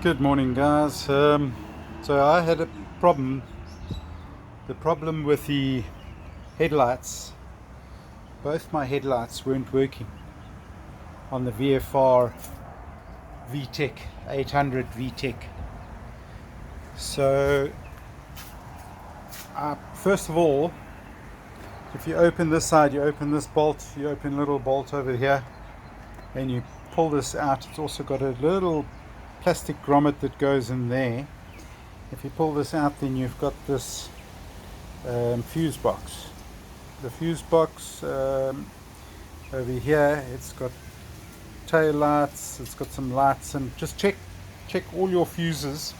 Good morning, guys. So I had a problem. The problem with the headlights, both my headlights weren't working on the VFR Vtec 800 Vtec. So first of all, if you open this side, you open this bolt, you open a little bolt over here, and you pull this out. It's also got a little plastic grommet that goes in there. If you pull this out, then you've got this fuse box. The fuse box over here, it's got tail lights, it's got some lights, and just check all your fuses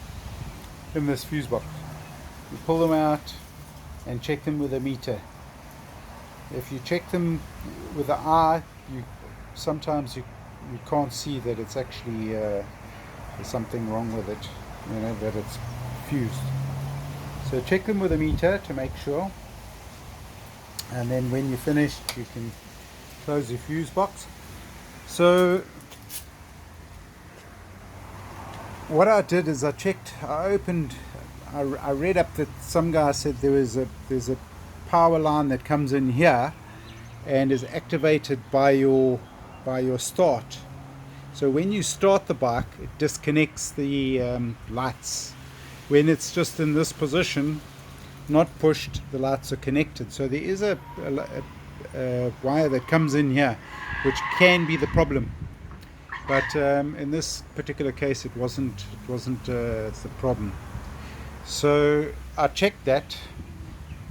in this fuse box. You pull them out and check them with a meter. If you check them with the eye, sometimes you can't see that it's actually there's something wrong with it, that it's fused. So check them with a meter to make sure, and then when you're finished, you can close your fuse box. So what I did is I read up that some guy said there's a power line that comes in here and is activated by your start. So when you start the bike, it disconnects the lights. When it's just in this position, not pushed, the lights are connected. So there is a wire that comes in here, which can be the problem. But in this particular case, it wasn't the problem. So I checked that.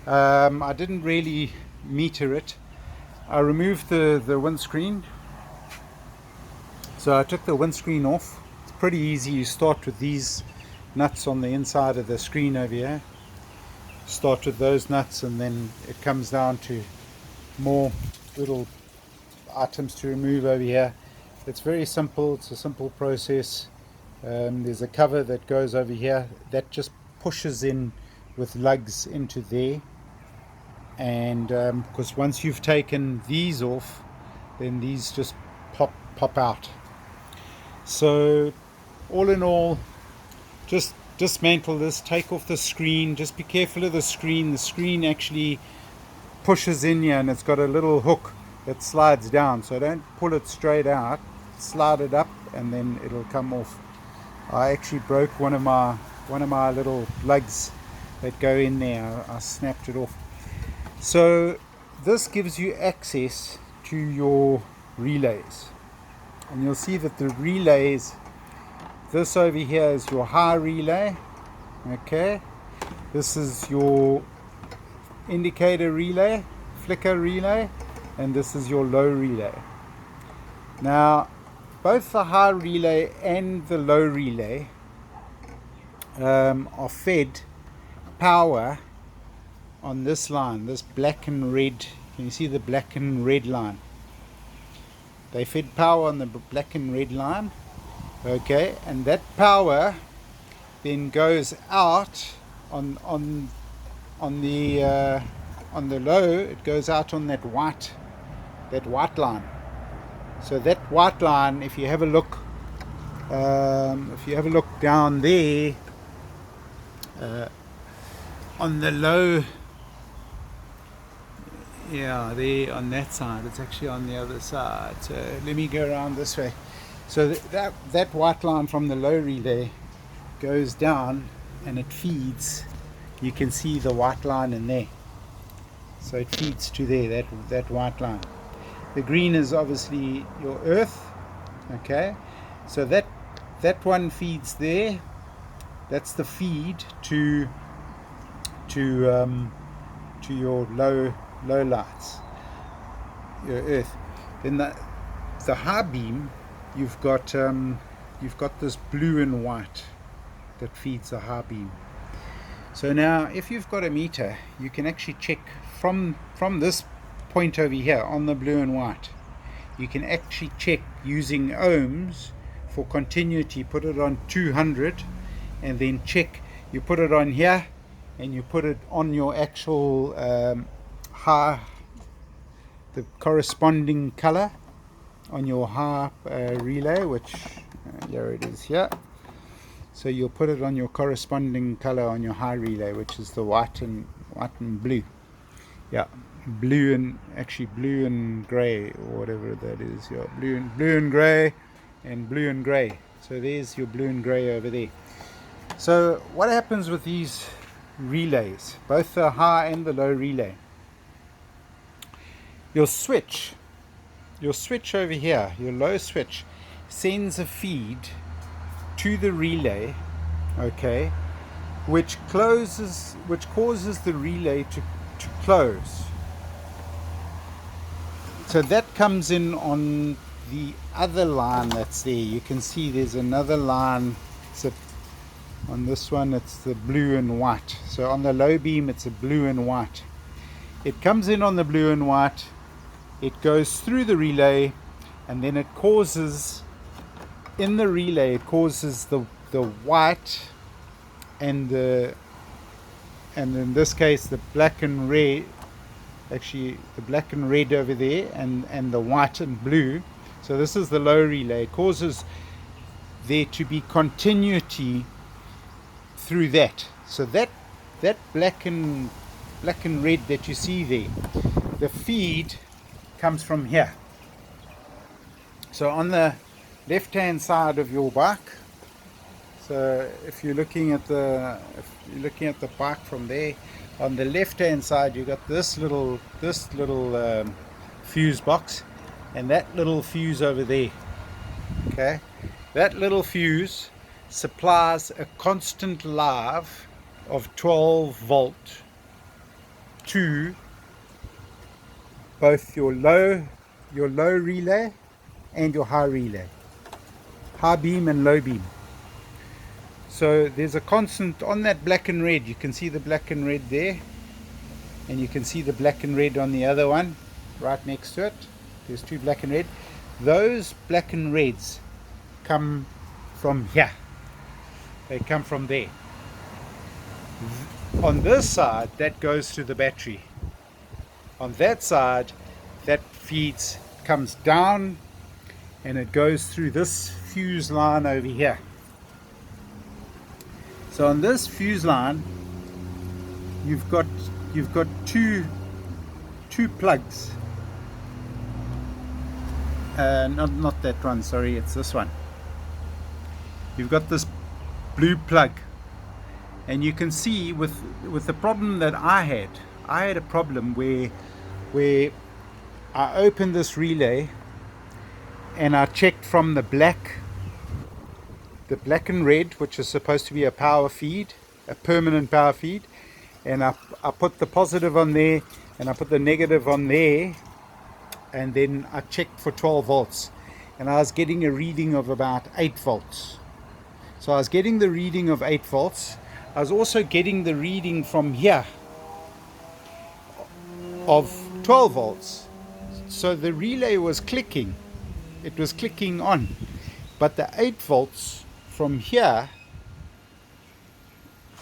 I didn't really meter it. I removed the windscreen. So I took the windscreen off. It's pretty easy. You start with these nuts on the inside of the screen over here. Start with those nuts, and then it comes down to more little items to remove over here. It's very simple. It's a simple process. There's a cover that goes over here that just pushes in with lugs into there, and because once you've taken these off, then these just pop out. So all in all, just dismantle this, take off the screen. Just be careful of the screen. The screen actually pushes in here, and it's got a little hook that slides down, so don't pull it straight out, slide it up, and then it'll come off. I actually broke one of my little lugs that go in there. I snapped it off. So this gives you access to your relays, and you'll see that the relays, this over here is your high relay, okay, this is your indicator relay, flicker relay, and this is your low relay. Now both the high relay and the low relay are fed power on this line, this black and red. Can you see the black and red line? They fed power on the black and red line, okay, and that power then goes out on the low. It goes out on that white line. So that white line, if you have a look down there on the low, yeah, there on that side, it's actually on the other side. So let me go around this way. So that white line from the low relay goes down, and it feeds. You can see the white line in there. So it feeds to there, that white line. The green is obviously your earth, okay. So that one feeds there. That's the feed to your low lights, your earth. Then the high beam, you've got this blue and white that feeds the high beam. So now if you've got a meter, you can actually check from this point over here on the blue and white. You can actually check using ohms for continuity. Put it on 200, and then check. You put it on here, and you put it on your actual the corresponding color on your high relay, which here it is here. So you'll put it on your corresponding color on your high relay, which is the white and blue. Yeah, blue and actually blue and gray, or whatever that is. Yeah, blue and gray, and blue and gray. So there's your blue and gray over there. So what happens with these relays, both the high and the low relay? Your switch over here, your low switch, sends a feed to the relay, okay, which causes the relay to close. So that comes in on the other line that's there. You can see there's another line. On this one it's the blue and white. So on the low beam it's a blue and white. It comes in on the blue and white, it goes through the relay, and then it causes, in the relay it causes the white and in this case the black and red, actually the black and red over there, and the white and blue. So this is the low relay. It causes there to be continuity through that. So that black and red that you see there, the feed comes from here. So on the left hand side of your bike, so if you're looking at the bike from there, on the left hand side you got this little fuse box, and that little fuse over there. Okay, that little fuse supplies a constant live of 12 volt to both your low relay and your high relay, high beam and low beam. So there's a constant on that black and red. You can see the black and red there, and you can see the black and red on the other one right next to it. There's two black and red. Those black and reds come from here. They come from there. On this side, that goes to the battery. On that side, that comes down, and it goes through this fuse line over here. So on this fuse line, you've got two plugs. Not that one, sorry, it's this one. You've got this blue plug, and you can see with the problem that I had a problem where I opened this relay and I checked from the black and red, which is supposed to be a power feed, a permanent power feed, and I put the positive on there and I put the negative on there, and then I checked for 12 volts, and I was getting a reading of about 8 volts. So I was getting the reading of 8 volts. I was also getting the reading from here of 12 volts. So the relay was clicking. It was clicking on. But the 8 volts from here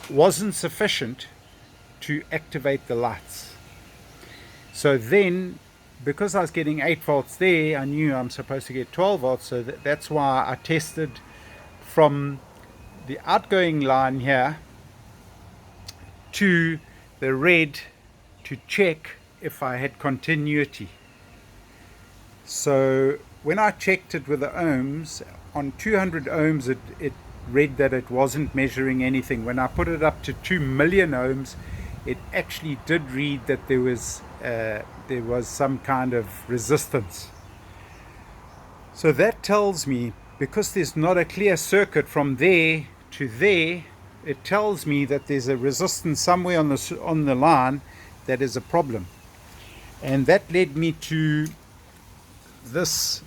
wasn't sufficient to activate the lights. So then, because I was getting 8 volts there, I knew I'm supposed to get 12 volts. So that's why I tested from the outgoing line here to the red to check if I had continuity. So when I checked it with the ohms, on 200 ohms it read that it wasn't measuring anything. When I put it up to 2 million ohms, it actually did read that there was some kind of resistance. So that tells me, because there's not a clear circuit from there to there, it tells me that there's a resistance somewhere on the line that is a problem. And that led me to this.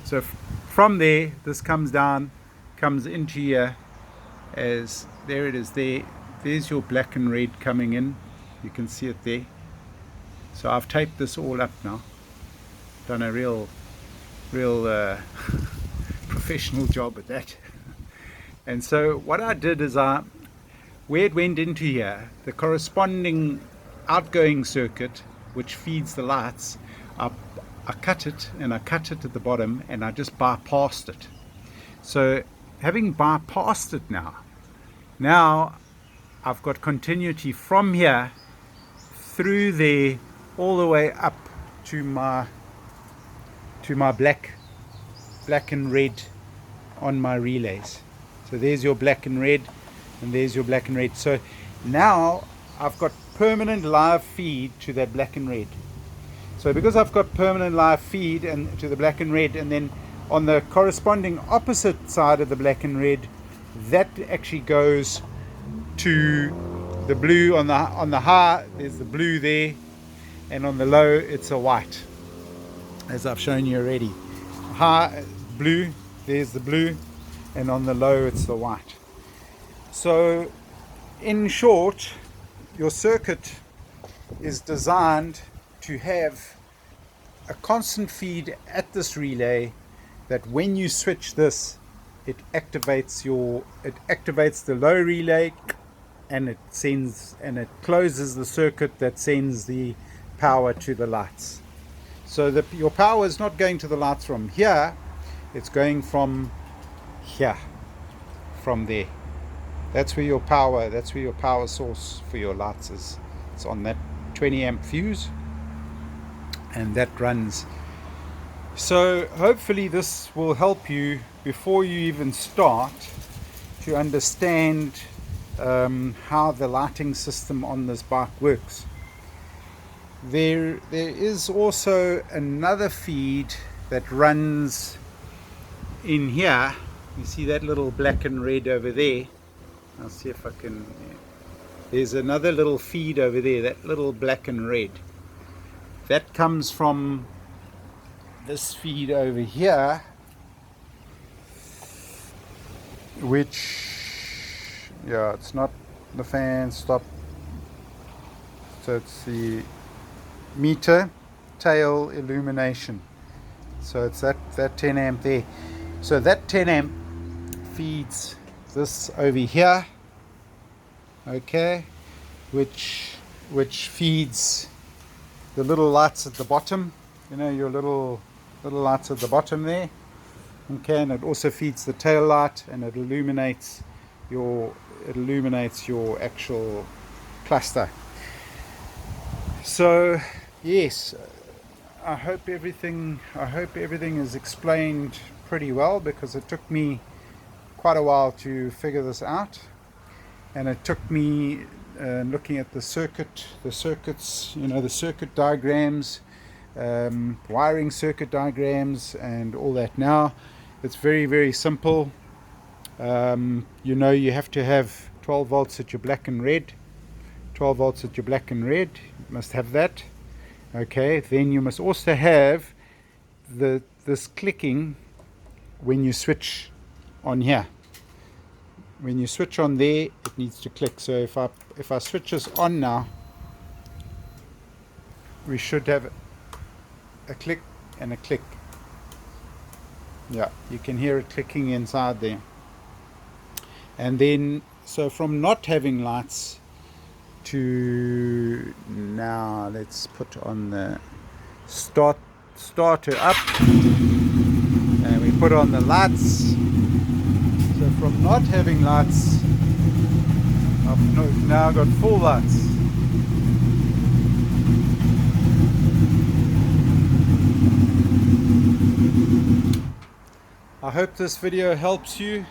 So from there, this comes down, comes into here, as there it is there. There's your black and red coming in. You can see it there. So I've taped this all up now. Done a real professional job at that. And so what I did is where it went into here, the corresponding outgoing circuit which feeds the lights, I cut it, and I cut it at the bottom, and I just bypassed it. So having bypassed it now I've got continuity from here through there all the way up to my black and red on my relays. So there's your black and red, and there's your black and red. So now I've got permanent live feed to that black and red. So because I've got permanent live feed and to the black and red, and then on the corresponding opposite side of the black and red, that actually goes to the blue. On the high there's the blue there, and on the low it's a white, as I've shown you already. High blue, there's the blue, and on the low it's the white. So in short, your circuit is designed to have a constant feed at this relay, that when you switch this, it activates the low relay, and it closes the circuit that sends the power to the lights. So your power is not going to the lights from here, it's going from here, from there. That's where your power source for your lights is. It's on that 20 amp fuse, and that runs. So hopefully this will help you before you even start to understand how the lighting system on this bike works. There is also another feed that runs in here. You see that little black and red over there? I'll see if I can. There's another little feed over there, that little black and red. That comes from this feed over here, which, yeah, it's not the fan stop. So it's the meter tail illumination. So it's that 10 amp there. So that 10 amp feeds this over here, okay, which feeds the little lights at the bottom, your little lights at the bottom there, okay, and it also feeds the tail light, and it illuminates your actual cluster. So yes, I hope everything is explained pretty well, because it took me quite a while to figure this out, and it took me looking at the circuits, the circuit diagrams, wiring circuit diagrams, and all that. Now it's very, very simple. You have to have 12 volts at your black and red. 12 volts at your black and red, you must have that. Okay, then you must also have this clicking when you switch on here. When you switch on there, it needs to click. So if I switch this on now, we should have a click and a click. Yeah, you can hear it clicking inside there. And then, so from not having lights to now, let's put on the starter up, and we put on the lights. So from not having lights, I've now got full lights. I hope this video helps you,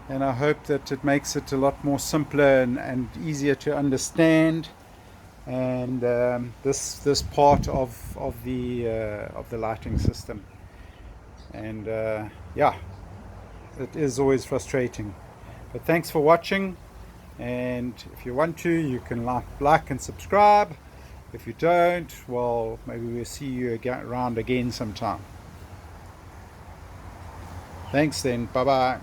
and I hope that it makes it a lot more simpler and easier to understand, and this part of the lighting system. And yeah, it is always frustrating, but thanks for watching, and if you want to, you can like and subscribe. If you don't, well, maybe we'll see you around again sometime. Thanks then, bye bye.